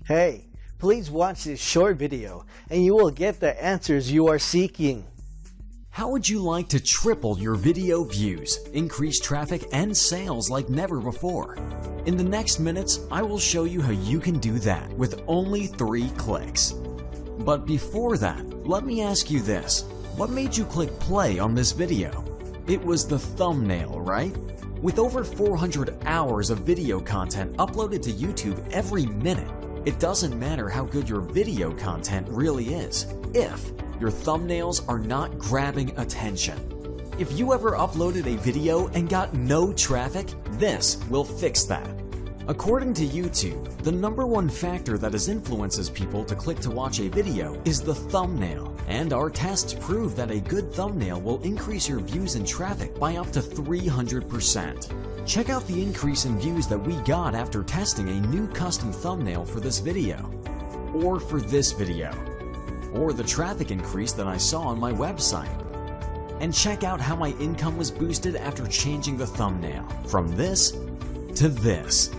Hey, please watch this short video and you will get the answers you are seeking. How would you like to triple your video views, increase traffic and sales like never before? In the next minutes, I will show you how you can do that with only 3 clicks. But before that, let me ask you this. What made you click play on this video? It was the thumbnail, right? With over 400 hours of video content uploaded to YouTube every minute, it doesn't matter how good your video content really is if your thumbnails are not grabbing attention. If you ever uploaded a video and got no traffic, this will fix that. According to YouTube, the #1 factor that influences people to click to watch a video is the thumbnail, and our tests prove that a good thumbnail will increase your views and traffic by up to 300%. Check out the increase in views that we got after testing a new custom thumbnail for this video, or for this video, or the traffic increase that I saw on my website. And check out how my income was boosted after changing the thumbnail from this to this.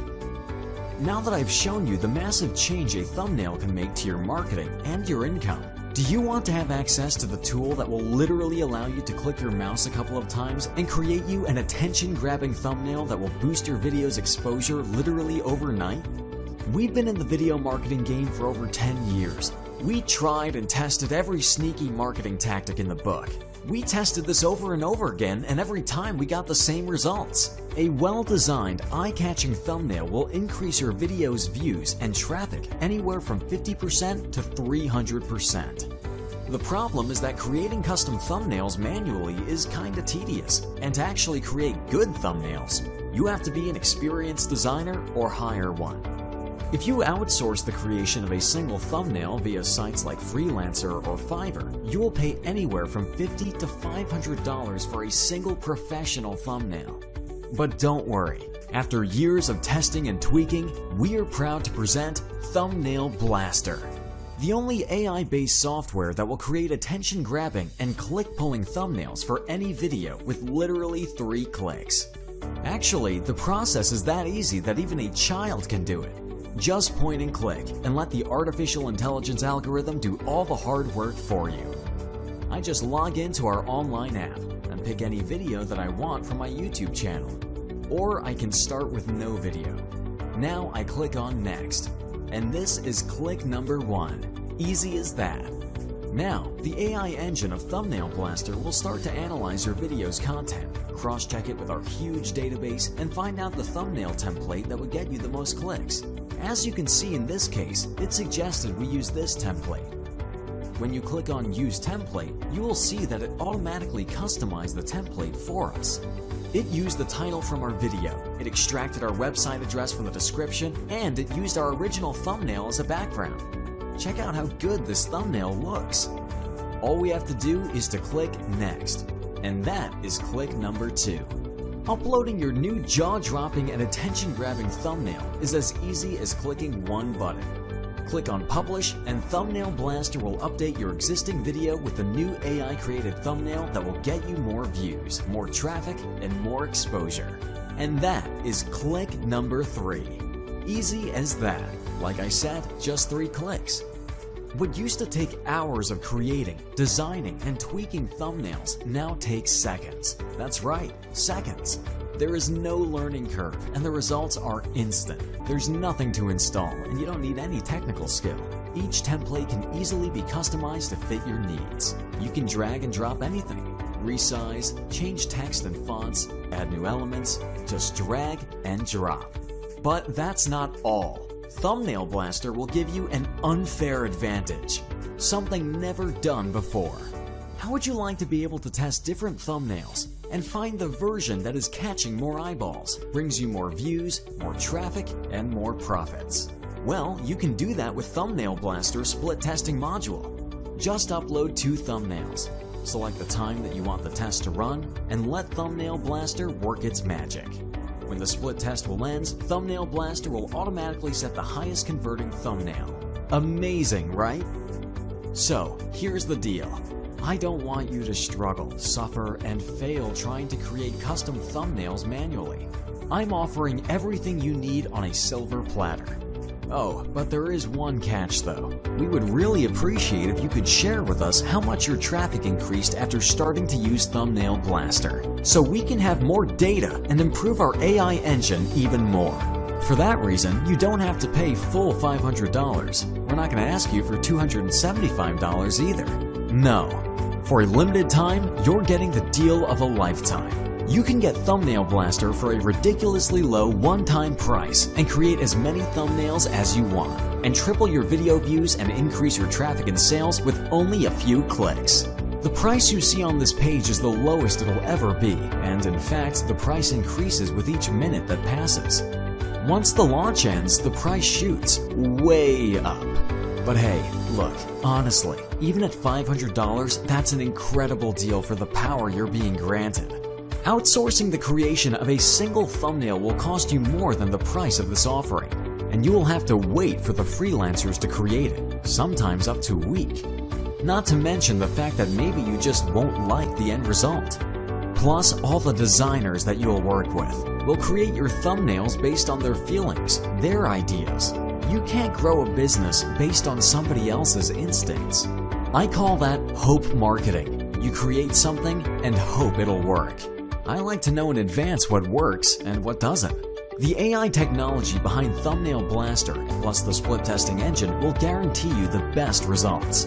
Now that I've shown you the massive change a thumbnail can make to your marketing and your income, do you want to have access to the tool that will literally allow you to click your mouse a couple of times and create you an attention-grabbing thumbnail that will boost your video's exposure literally overnight? We've been in the video marketing game for over 10 years. We tried and tested every sneaky marketing tactic in the book. We tested this over and over again, and every time we got the same results. A well-designed, eye-catching thumbnail will increase your video's views and traffic anywhere from 50% to 300%. The problem is that creating custom thumbnails manually is kinda tedious, and to actually create good thumbnails, you have to be an experienced designer or hire one. If you outsource the creation of a single thumbnail via sites like Freelancer or Fiverr, you will pay anywhere from $50 to $500 for a single professional thumbnail. But don't worry, after years of testing and tweaking, we are proud to present Thumbnail Blaster, the only AI-based software that will create attention-grabbing and click-pulling thumbnails for any video with literally 3 clicks. Actually, the process is that easy that even a child can do it. Just point and click and let the artificial intelligence algorithm do all the hard work for you. I just log into our online app and pick any video that I want from my YouTube channel. Or I can start with no video. Now I click on next. And this is click number 1. Easy as that. Now, the AI engine of Thumbnail Blaster will start to analyze your video's content, cross-check it with our huge database, and find out the thumbnail template that would get you the most clicks. As you can see in this case, it suggested we use this template. When you click on Use Template, you will see that it automatically customized the template for us. It used the title from our video, it extracted our website address from the description, and it used our original thumbnail as a background. Check out how good this thumbnail looks. All we have to do is to click Next, and that is click number 2. Uploading your new jaw-dropping and attention-grabbing thumbnail is as easy as clicking one button. Click on Publish, and Thumbnail Blaster will update your existing video with a new AI-created thumbnail that will get you more views, more traffic, and more exposure. And that is click number 3. Easy as that. Like I said, just 3 clicks. What used to take hours of creating, designing, and tweaking thumbnails now takes seconds. That's right, seconds. There is no learning curve, and the results are instant. There's nothing to install, and you don't need any technical skill. Each template can easily be customized to fit your needs. You can drag and drop anything, resize, change text and fonts, add new elements, just drag and drop. But that's not all. Thumbnail Blaster will give you an unfair advantage, something never done before. How would you like to be able to test different thumbnails and find the version that is catching more eyeballs, brings you more views, more traffic, and more profits? Well, you can do that with Thumbnail Blaster's split testing module. Just upload 2 thumbnails, select the time that you want the test to run, and let Thumbnail Blaster work its magic. When the split test will end, Thumbnail Blaster will automatically set the highest converting thumbnail. Amazing, right? So, here's the deal. I don't want you to struggle, suffer, and fail trying to create custom thumbnails manually. I'm offering everything you need on a silver platter. Oh, but there is one catch though. We would really appreciate if you could share with us how much your traffic increased after starting to use Thumbnail Blaster, so we can have more data and improve our AI engine even more. For that reason, you don't have to pay full $500. We're not going to ask you for $275 either. No. For a limited time, you're getting the deal of a lifetime. You can get Thumbnail Blaster for a ridiculously low one-time price and create as many thumbnails as you want, and triple your video views and increase your traffic and sales with only a few clicks. The price you see on this page is the lowest it'll ever be, and in fact, the price increases with each minute that passes. Once the launch ends, the price shoots way up. But hey, look, honestly, even at $500, that's an incredible deal for the power you're being granted. Outsourcing the creation of a single thumbnail will cost you more than the price of this offering, and you will have to wait for the freelancers to create it, sometimes up to a week. Not to mention the fact that maybe you just won't like the end result. Plus, all the designers that you'll work with will create your thumbnails based on their feelings, their ideas. You can't grow a business based on somebody else's instincts. I call that hope marketing. You create something and hope it'll work. I like to know in advance what works and what doesn't. The AI technology behind Thumbnail Blaster plus the split testing engine will guarantee you the best results.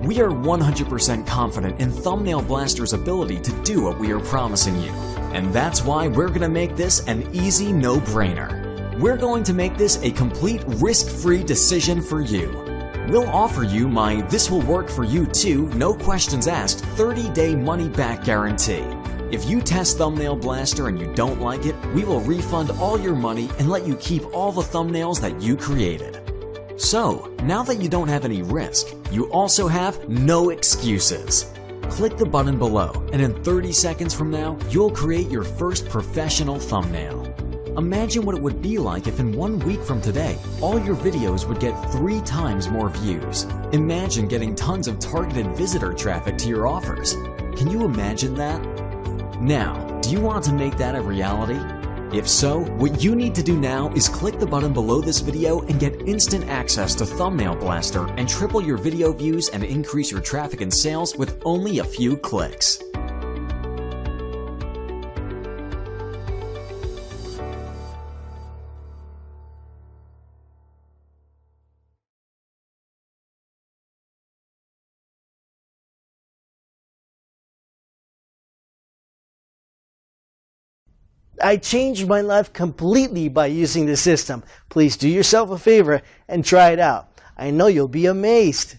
We are 100% confident in Thumbnail Blaster's ability to do what we are promising you, and that's why we're going to make this an easy no-brainer. We're going to make this a complete risk-free decision for you. We'll offer you my "this will work for you too, no questions asked" 30-day money-back guarantee. If you test Thumbnail Blaster and you don't like it, we will refund all your money and let you keep all the thumbnails that you created. So, now that you don't have any risk, you also have no excuses. Click the button below, and in 30 seconds from now, you'll create your first professional thumbnail. Imagine what it would be like if in 1 week from today, all your videos would get 3 times more views. Imagine getting tons of targeted visitor traffic to your offers. Can you imagine that? Now, do you want to make that a reality? If so, what you need to do now is click the button below this video and get instant access to Thumbnail Blaster and triple your video views and increase your traffic and sales with only a few clicks. I changed my life completely by using this system. Please do yourself a favor and try it out. I know you'll be amazed.